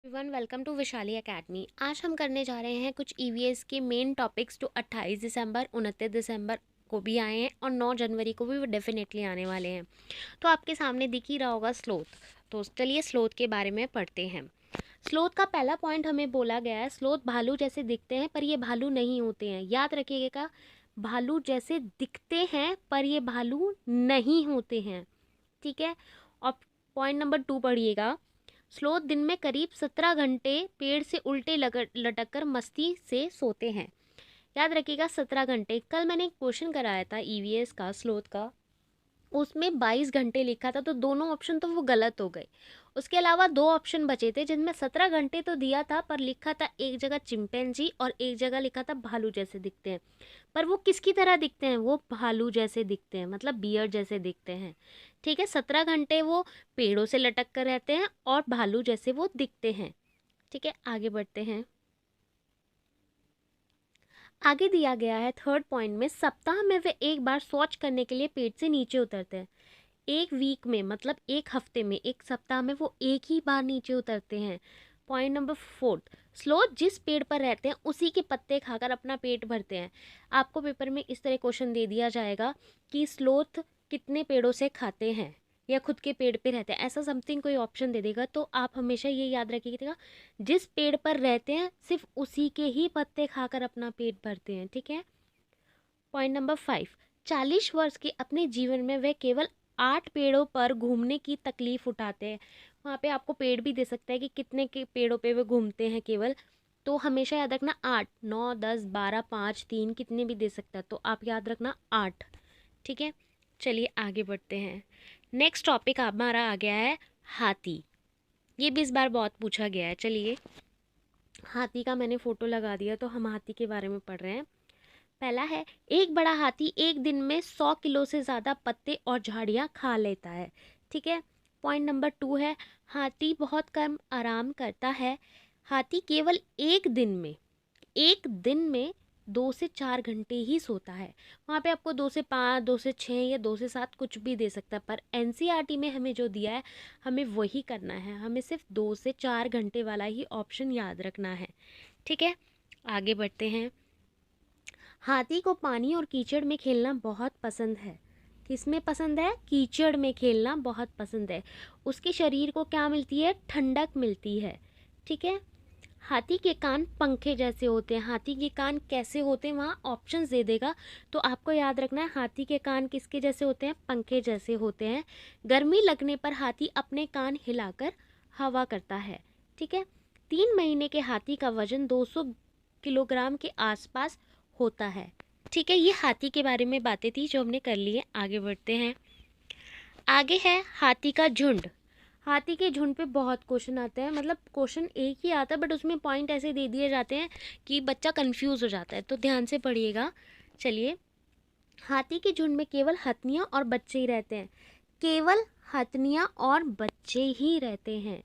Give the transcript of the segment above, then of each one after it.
Everyone welcome to Vishali academy. आज हम करने जा रहे हैं कुछ ईवीएस के मेन टॉपिक्स जो 28 दिसंबर 29 दिसंबर को भी आए हैं और 9 जनवरी को भी वो डेफिनेटली आने वाले हैं। तो आपके सामने दिख ही रहा होगा स्लोथ। तो चलिए स्लोथ के बारे में पढ़ते हैं। स्लोथ का पहला पॉइंट हमें बोला गया है, स्लोथ भालू जैसे दिखते हैं पर ये भालू नहीं होते हैं। याद रखिएगा, भालू जैसे दिखते हैं पर ये भालू नहीं होते हैं। ठीक है। और पॉइंट नंबर 2 पढ़िएगा। स्लोथ दिन में करीब 17 घंटे पेड़ से उल्टे लटक कर मस्ती से सोते हैं। याद रखिएगा 17 घंटे। कल मैंने एक क्वेश्चन कराया था ईवीएस का स्लोथ का, उसमें 22 घंटे लिखा था, तो दोनों ऑप्शन तो वो गलत हो गए। उसके अलावा 2 ऑप्शन बचे थे जिनमें 17 घंटे तो दिया था पर लिखा था एक जगह चिंपैंजी और एक जगह लिखा था भालू जैसे दिखते हैं। पर वो किसकी तरह दिखते हैं? वो भालू जैसे दिखते हैं, मतलब बियर जैसे दिखते हैं। ठीक है, 17 घंटे वो पेड़ों से लटक कर रहते हैं और भालू जैसे वो दिखते हैं। ठीक है, आगे बढ़ते हैं। आगे दिया गया है थर्ड पॉइंट में, सप्ताह में वे एक बार शौच करने के लिए पेट से नीचे उतरते हैं। एक वीक में, मतलब एक हफ्ते में, एक सप्ताह में वो एक ही बार नीचे उतरते हैं। पॉइंट नंबर 4, स्लोथ जिस पेड़ पर रहते हैं उसी के पत्ते खाकर अपना पेट भरते हैं। आपको पेपर में इस तरह क्वेश्चन दे दिया जाएगा कि स्लोथ कितने पेड़ों से खाते हैं या खुद के पेड़ पे रहते हैं, ऐसा समथिंग कोई ऑप्शन दे देगा, तो आप हमेशा ये याद रखिएगा जिस पेड़ पर रहते हैं सिर्फ उसी के ही पत्ते खाकर अपना पेट भरते हैं। ठीक है। पॉइंट नंबर 5, 40 वर्ष के अपने जीवन में वे केवल 8 पेड़ों पर घूमने की तकलीफ उठाते हैं। वहाँ पे आपको पेड़ भी दे सकता है कि कितने के पेड़ों पे वे घूमते हैं केवल, तो हमेशा याद रखना 8, 9, 10, 12, 5, 3 कितने भी दे सकता है, तो आप याद रखना 8। ठीक है, चलिए आगे बढ़ते हैं। नेक्स्ट टॉपिक हमारा आ गया है हाथी। ये भी इस बार बहुत पूछा गया है। चलिए, हाथी का मैंने फोटो लगा दिया तो हम हाथी के बारे में पढ़ रहे हैं। पहला है, एक बड़ा हाथी एक दिन में 100 किलो से ज़्यादा पत्ते और झाड़ियाँ खा लेता है। ठीक है। पॉइंट नंबर 2 है, हाथी बहुत कम आराम करता है। हाथी केवल एक दिन में 2 से 4 घंटे ही सोता है। वहाँ पे आपको 2 से 5, 2 से 6 या 2 से 7 कुछ भी दे सकता है, पर एनसीईआरटी में हमें जो दिया है हमें वही करना है। हमें सिर्फ 2 से 4 घंटे वाला ही ऑप्शन याद रखना है। ठीक है, आगे बढ़ते हैं। हाथी को पानी और कीचड़ में खेलना बहुत पसंद है। किसमें पसंद है? कीचड़ में खेलना बहुत पसंद है। उसके शरीर को क्या मिलती है? ठंडक मिलती है। ठीक है। हाथी के कान पंखे जैसे होते हैं। हाथी के कान कैसे होते हैं वहाँ ऑप्शंस दे देगा, तो आपको याद रखना है हाथी के कान किसके जैसे होते हैं? पंखे जैसे होते हैं। गर्मी लगने पर हाथी अपने कान हिलाकर हवा करता है। ठीक है। 3 महीने के हाथी का वजन 200 किलोग्राम के आसपास होता है। ठीक है, ये हाथी के बारे में बातें थी जो हमने कर ली है। आगे बढ़ते हैं। आगे है हाथी का झुंड। हाथी के झुंड पे बहुत क्वेश्चन आते हैं, मतलब क्वेश्चन एक ही आता है बट उसमें पॉइंट ऐसे दे दिए जाते हैं कि बच्चा कंफ्यूज हो जाता है, तो ध्यान से पढ़िएगा। चलिए, हाथी के झुंड में केवल हथनियाँ और बच्चे ही रहते हैं। केवल हथनियाँ और बच्चे ही रहते हैं।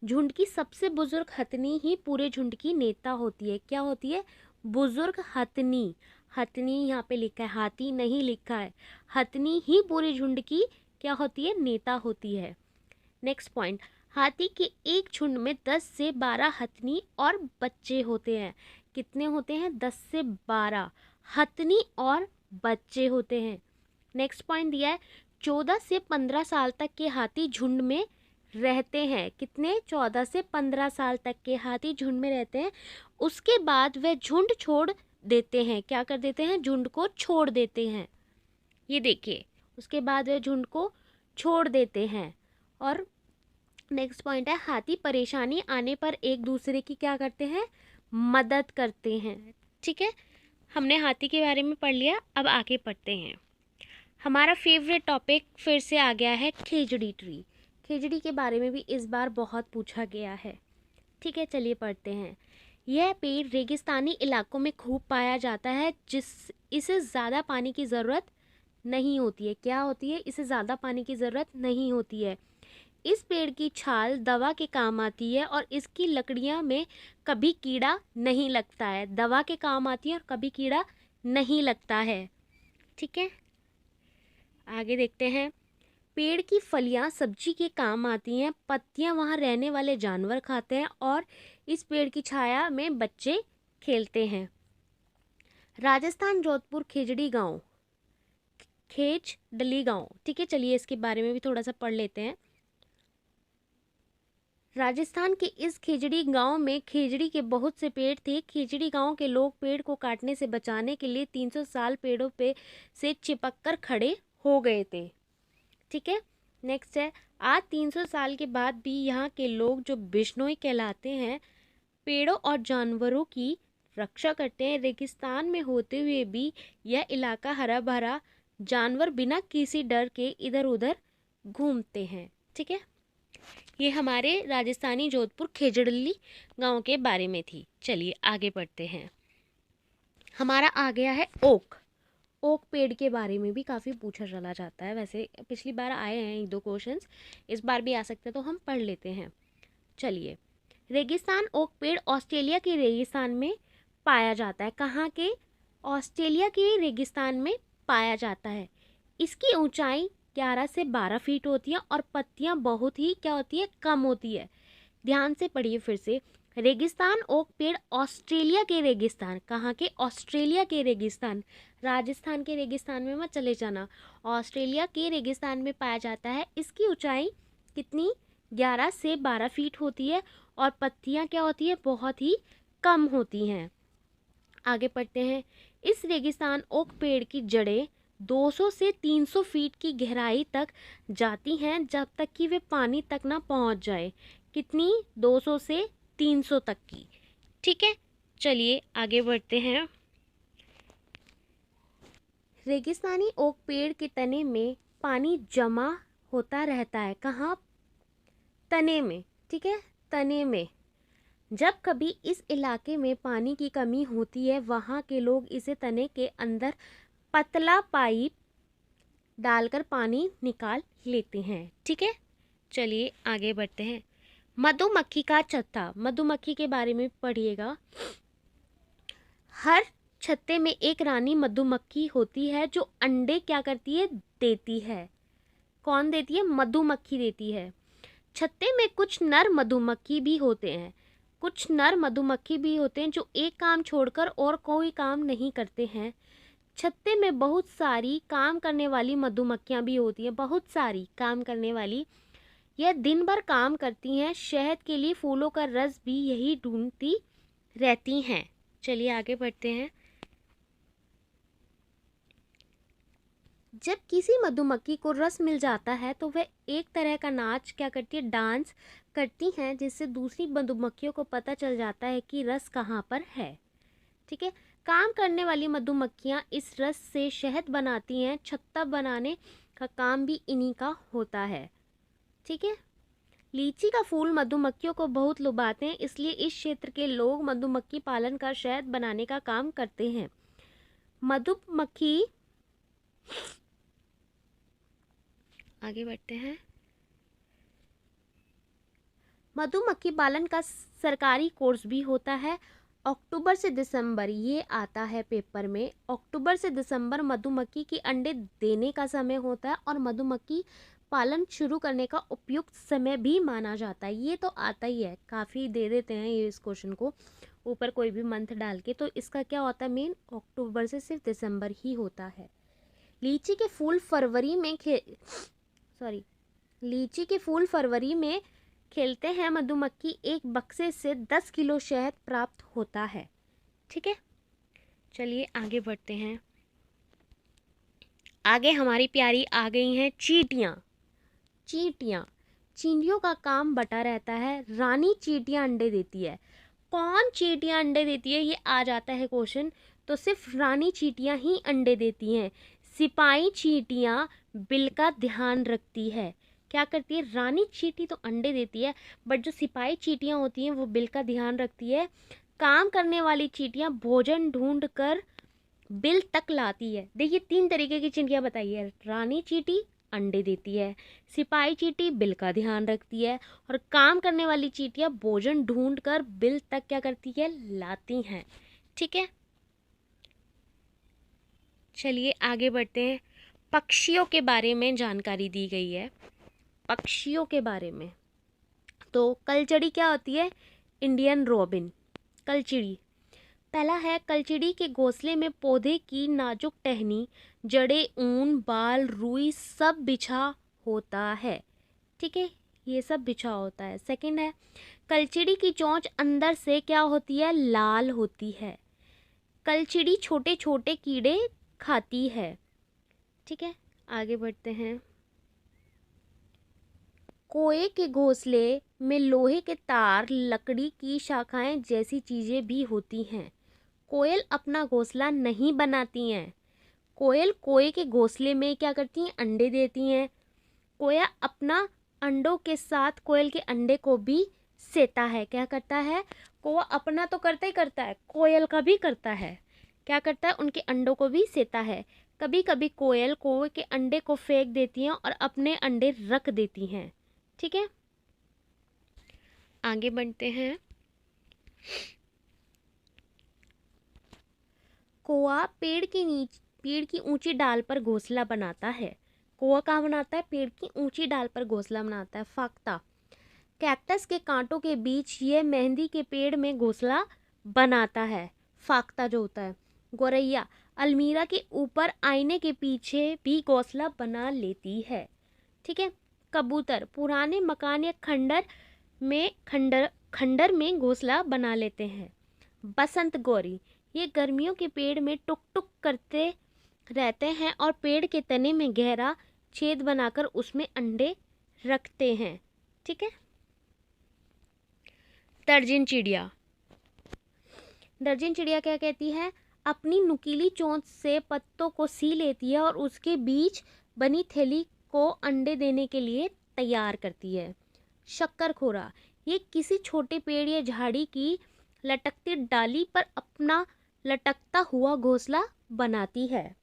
झुंड की सबसे बुजुर्ग हथनी ही पूरे झुंड की नेता होती है। क्या होती है? बुजुर्ग हथनी। हथनी यहाँ पे लिखा है, हाथी नहीं लिखा है। हथनी ही पूरे झुंड की क्या होती है? नेता होती है। नेक्स्ट पॉइंट, हाथी के एक झुंड में 10 से 12 हथनी और बच्चे होते हैं। कितने होते हैं? 10 से 12 हथनी और बच्चे होते हैं। नेक्स्ट पॉइंट दिया है, 14 से 15 साल तक के हाथी झुंड में रहते हैं। कितने? 14 से 15 साल तक के हाथी झुंड में रहते हैं। उसके बाद वे झुंड छोड़ देते हैं। क्या कर देते हैं? झुंड को छोड़ देते हैं। ये देखिए, उसके बाद वे झुंड को छोड़ देते हैं। और नेक्स्ट पॉइंट है, हाथी परेशानी आने पर एक दूसरे की क्या करते हैं? मदद करते हैं। ठीक है, हमने हाथी के बारे में पढ़ लिया। अब आगे पढ़ते हैं। हमारा फेवरेट टॉपिक फिर से आ गया है, खेजड़ी ट्री। खेजड़ी के बारे में भी इस बार बहुत पूछा गया है। ठीक है, चलिए पढ़ते हैं। यह पेड़ रेगिस्तानी इलाकों में खूब पाया जाता है, इसे ज़्यादा पानी की ज़रूरत नहीं होती है। क्या होती है? इसे ज़्यादा पानी की ज़रूरत नहीं होती है। इस पेड़ की छाल दवा के काम आती है और इसकी लकड़ियाँ में कभी कीड़ा नहीं लगता है। दवा के काम आती है और कभी कीड़ा नहीं लगता है। ठीक है, आगे देखते हैं। पेड़ की फलियां सब्जी के काम आती हैं, पत्तियां वहां रहने वाले जानवर खाते हैं और इस पेड़ की छाया में बच्चे खेलते हैं। राजस्थान जोधपुर खेजड़ी गांव, खेज डली गांव, ठीक है। चलिए इसके बारे में भी थोड़ा सा पढ़ लेते हैं। राजस्थान के इस खेजड़ी गांव में खेजड़ी के बहुत से पेड़ थे। खेजड़ी गांव के लोग पेड़ को काटने से बचाने के लिए 300 साल पेड़ों पे से चिपक कर खड़े हो गए थे, ठीक है। नेक्स्ट है, आज 300 साल के बाद भी यहाँ के लोग जो बिश्नोई कहलाते हैं, पेड़ों और जानवरों की रक्षा करते हैं। रेगिस्तान में होते हुए भी यह इलाका हरा भरा, जानवर बिना किसी डर के इधर उधर घूमते हैं, ठीक है। ये हमारे राजस्थानी जोधपुर खेजड़ली गांव के बारे में थी। चलिए आगे बढ़ते हैं। हमारा आ गया है ओक। ओक पेड़ के बारे में भी काफ़ी पूछा चला जाता है। वैसे पिछली बार आए हैं 1-2 क्वेश्चंस, इस बार भी आ सकते हैं, तो हम पढ़ लेते हैं। चलिए, रेगिस्तान ओक पेड़ ऑस्ट्रेलिया के रेगिस्तान में पाया जाता है। कहाँ के? ऑस्ट्रेलिया के रेगिस्तान में पाया जाता है। इसकी ऊंचाई 11 से 12 फीट होती है और पत्तियां बहुत ही क्या होती है? कम होती है। ध्यान से पढ़िए फिर से। रेगिस्तान ओक पेड़ ऑस्ट्रेलिया के रेगिस्तान, कहाँ के? ऑस्ट्रेलिया के रेगिस्तान, राजस्थान के रेगिस्तान में मत चले जाना, ऑस्ट्रेलिया के रेगिस्तान में पाया जाता है। इसकी ऊंचाई कितनी? 11 से 12 फीट होती है और पत्तियां क्या होती है? बहुत ही कम होती हैं। आगे पढ़ते हैं। इस रेगिस्तान ओक पेड़ की जड़ें 200 से 300 फीट की गहराई तक जाती हैं, जब तक कि वे पानी तक ना पहुंच जाए। कितनी? 200 से 300 तक की, ठीक है। चलिए आगे बढ़ते हैं। रेगिस्तानी ओक पेड़ के तने में पानी जमा होता रहता है। कहाँ? तने में, ठीक है, तने में। जब कभी इस इलाके में पानी की कमी होती है, वहाँ के लोग इसे तने के अंदर पतला पाइप डालकर पानी निकाल लेते हैं, ठीक है। चलिए आगे बढ़ते हैं। मधुमक्खी का छत्ता, मधुमक्खी के बारे में पढ़िएगा। हर छत्ते में एक रानी मधुमक्खी होती है जो अंडे क्या करती है? देती है। कौन देती है? मधुमक्खी देती है। छत्ते में कुछ नर मधुमक्खी भी होते हैं, कुछ नर मधुमक्खी भी होते हैं जो एक काम छोड़कर और कोई काम नहीं करते हैं। छत्ते में बहुत सारी काम करने वाली मधुमक्खियां भी होती हैं, बहुत सारी काम करने वाली। यह दिन भर काम करती हैं, शहद के लिए फूलों का रस भी यही ढूंढती रहती हैं। चलिए आगे बढ़ते हैं। जब किसी मधुमक्खी को रस मिल जाता है तो वह एक तरह का नाच क्या करती है? डांस करती हैं, जिससे दूसरी मधुमक्खियों को पता चल जाता है कि रस कहाँ पर है, ठीक है। काम करने वाली मधुमक्खियाँ इस रस से शहद बनाती हैं। छत्ता बनाने का काम भी इन्हीं का होता है, ठीक है। लीची का फूल मधुमक्खियों को बहुत लुभाते हैं, इसलिए इस क्षेत्र के लोग मधुमक्खी पालन कर शहद बनाने का काम करते हैं। मधुमक्खी, आगे बढ़ते हैं। मधुमक्खी पालन का सरकारी कोर्स भी होता है। अक्टूबर से दिसंबर, ये आता है पेपर में, अक्टूबर से दिसंबर मधुमक्खी की अंडे देने का समय होता है और मधुमक्खी पालन शुरू करने का उपयुक्त समय भी माना जाता है। ये तो आता ही है, काफ़ी दे देते हैं ये इस क्वेश्चन को ऊपर कोई भी मंथ डाल के। तो इसका क्या होता है? मेन अक्टूबर से सिर्फ दिसंबर ही होता है। लीची के फूल फरवरी में लीची के फूल फरवरी में खिलते हैं। मधुमक्खी एक बक्से से 10 किलो शहद प्राप्त होता है, ठीक है। चलिए आगे बढ़ते हैं। आगे हमारी प्यारी आ गई हैं चींटियाँ। चींटियाँ, चींटियों का काम बटा रहता है। रानी चींटियाँ अंडे देती है। कौन चींटियाँ अंडे देती है? ये आ जाता है क्वेश्चन। तो सिर्फ रानी चींटियाँ ही अंडे देती हैं। सिपाही चींटियाँ बिल का ध्यान रखती है। क्या करती है? रानी चींटी तो अंडे देती है, बट जो सिपाही चींटियाँ होती हैं वो बिल का ध्यान रखती है। काम करने वाली चींटियाँ भोजन ढूंढ कर बिल तक लाती है। देखिए 3 तरीके की चींटियाँ बताई है। रानी चींटी अंडे देती है, सिपाही चींटी बिल का ध्यान रखती है और काम करने वाली चींटियाँ भोजन ढूंढ कर बिल तक क्या करती है? लाती हैं, ठीक है। चलिए आगे बढ़ते हैं। पक्षियों के बारे में जानकारी दी गई है। पक्षियों के बारे में तो कलचड़ी क्या होती है? इंडियन रोबिन, कलचिड़ी। पहला है, कलचिड़ी के घोंसले में पौधे की नाजुक टहनी, जड़ें, ऊन, बाल, रुई सब बिछा होता है। ठीक है, ये सब बिछा होता है। सेकंड है, कलचिड़ी की चोंच अंदर से क्या होती है? लाल होती है। कलचिड़ी छोटे छोटे कीड़े खाती है। ठीक है, आगे बढ़ते हैं। कोए के घोंसले में लोहे के तार, लकड़ी की शाखाएं जैसी चीजें भी होती हैं। कोयल अपना घोंसला नहीं बनाती हैं। कोयल कोए के घोंसले में क्या करती हैं? अंडे देती हैं। कोया अपना अंडों के साथ कोयल के अंडे को भी सेता है। क्या करता है? कौवा अपना तो करता ही करता है, कोयल का भी करता है। क्या करता है? उनके अंडों को भी सेता है। कभी कभी कोयल कौवे के अंडे को फेंक देती हैं और अपने अंडे रख देती हैं। ठीक है, आगे बढ़ते हैं। कौवा पेड़ की ऊंची डाल पर घोंसला बनाता है। कौवा कहाँ बनाता है? पेड़ की ऊंची डाल पर घोंसला बनाता है। फाख्ता, कैक्टस के कांटों के बीच यह मेहंदी के पेड़ में घोंसला बनाता है। फाख्ता जो होता है। गोरैया अलमीरा के ऊपर आईने के पीछे भी घोंसला बना लेती है। ठीक है, कबूतर पुराने मकान या खंडर में घोंसला बना लेते हैं। बसंत गौरी ये गर्मियों के पेड़ में टुक टुक करते रहते हैं और पेड़ के तने में गहरा छेद बनाकर उसमें अंडे रखते हैं। ठीक है, दर्जन चिड़िया। दर्जन चिड़िया क्या कहती है? अपनी नुकीली चोंच से पत्तों को सी लेती है और उसके बीच बनी थैली को अंडे देने के लिए तैयार करती है। शक्करखोरा ये किसी छोटे पेड़ या झाड़ी की लटकती डाली पर अपना लटकता हुआ घोंसला बनाती है।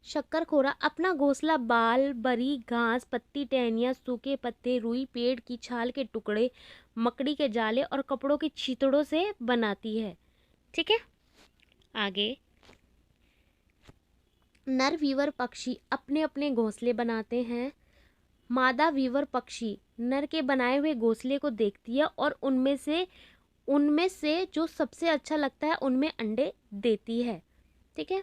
शक्करखोरा अपना घोंसला बाल, बरी, घास, पत्ती, टहनियाँ, सूखे पत्ते, रुई, पेड़ की छाल के टुकड़े, मकड़ी के जाले और कपड़ों के छींतड़ों से बनाती है। ठीक है, आगे। नर वीवर पक्षी अपने अपने घोंसले बनाते हैं। मादा वीवर पक्षी नर के बनाए हुए घोंसले को देखती है और उनमें से जो सबसे अच्छा लगता है उनमें अंडे देती है। ठीक है,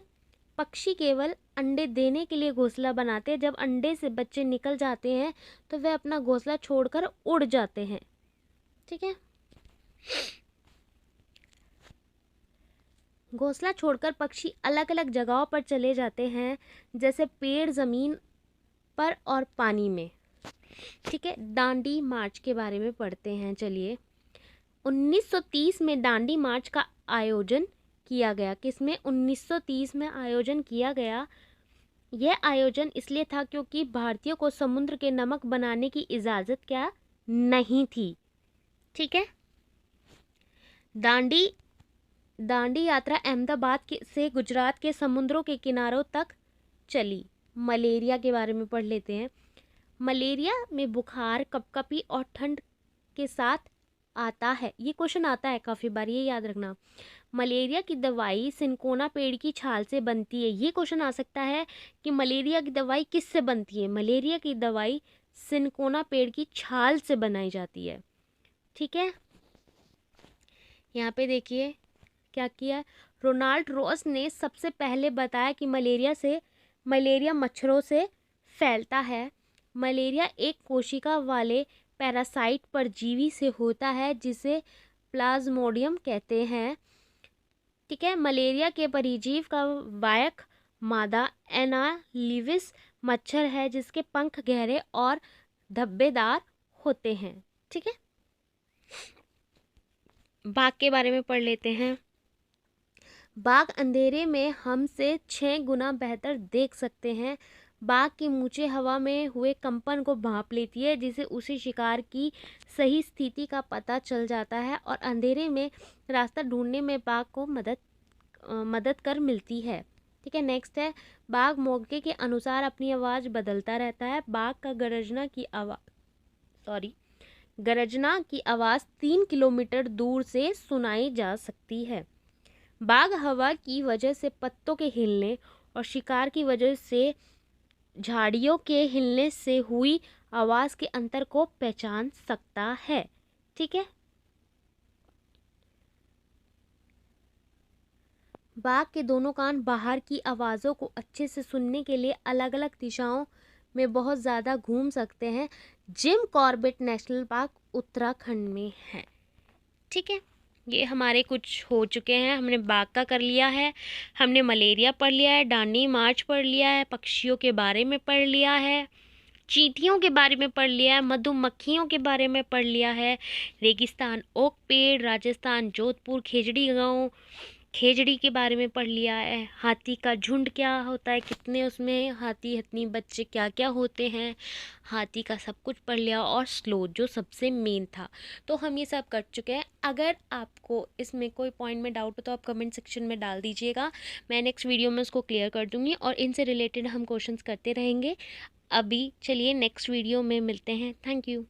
पक्षी केवल अंडे देने के लिए घोंसला बनाते हैं। जब अंडे से बच्चे निकल जाते हैं तो वे अपना घोंसला छोड़कर उड़ जाते हैं। ठीक है, घोंसला छोड़कर पक्षी अलग अलग जगहों पर चले जाते हैं, जैसे पेड़, जमीन पर और पानी में। ठीक है, डांडी मार्च के बारे में पढ़ते हैं। चलिए, 1930 में डांडी मार्च का आयोजन किया गया। किसमें? 1930 में आयोजन किया गया। यह आयोजन इसलिए था क्योंकि भारतीयों को समुद्र के नमक बनाने की इजाज़त क्या नहीं थी। ठीक है, दांडी यात्रा अहमदाबाद से गुजरात के समुद्रों के किनारों तक चली। मलेरिया के बारे में पढ़ लेते हैं। मलेरिया में बुखार, कपकपी और ठंड के साथ आता है। ये क्वेश्चन आता है काफ़ी बार, ये याद रखना। मलेरिया की दवाई सिनकोना पेड़ की छाल से बनती है। ये क्वेश्चन आ सकता है कि मलेरिया की दवाई किससे बनती है? मलेरिया की दवाई सिनकोना पेड़ की छाल से बनाई जाती है। ठीक है, यहाँ पे देखिए क्या किया। रोनाल्ड रोस ने सबसे पहले बताया कि मलेरिया मच्छरों से फैलता है। मलेरिया एक कोशिका वाले पैरासाइट परजीवी से होता है जिसे प्लाज्मोडियम कहते हैं। ठीक है, मलेरिया के परिजीव का वायक मादा एनालिविस मच्छर है जिसके पंख गहरे और धब्बेदार होते हैं। ठीक है, बाघ के बारे में पढ़ लेते हैं। बाघ अंधेरे में हमसे 6 गुना बेहतर देख सकते हैं। बाघ की मूंछें हवा में हुए कंपन को भांप लेती है जिससे उसे शिकार की सही स्थिति का पता चल जाता है और अंधेरे में रास्ता ढूंढने में बाघ को मदद कर मिलती है। ठीक है, नेक्स्ट है, बाघ मौके के अनुसार अपनी आवाज़ बदलता रहता है। बाघ का गरजना की आवाज़ 3 किलोमीटर दूर से सुनाई जा सकती है। बाघ हवा की वजह से पत्तों के हिलने और शिकार की वजह से झाड़ियों के हिलने से हुई आवाज़ के अंतर को पहचान सकता है। ठीक है। बाघ के दोनों कान बाहर की आवाज़ों को अच्छे से सुनने के लिए अलग अलग दिशाओं में बहुत ज़्यादा घूम सकते हैं। Jim Corbett national park Uttarakhand में है। ठीक है, ये हमारे कुछ हो चुके हैं। हमने बाघ का कर लिया है, हमने मलेरिया पढ़ लिया है, दांडी मार्च पढ़ लिया है, पक्षियों के बारे में पढ़ लिया है, चींटियों के बारे में पढ़ लिया है, मधुमक्खियों के बारे में पढ़ लिया है, रेगिस्तान ओक पेड़, राजस्थान जोधपुर खेजड़ी गांव खेजड़ी के बारे में पढ़ लिया है, हाथी का झुंड क्या होता है, कितने उसमें हाथी हथनी बच्चे क्या क्या होते हैं, हाथी का सब कुछ पढ़ लिया, और स्लोथ जो सबसे मेन था। तो हम ये सब कर चुके हैं। अगर आपको इसमें कोई पॉइंट में डाउट हो तो आप कमेंट सेक्शन में डाल दीजिएगा, मैं नेक्स्ट वीडियो में उसको क्लियर कर दूँगी और इनसे रिलेटेड हम क्वेश्चंस करते रहेंगे। अभी चलिए नेक्स्ट वीडियो में मिलते हैं। Thank you.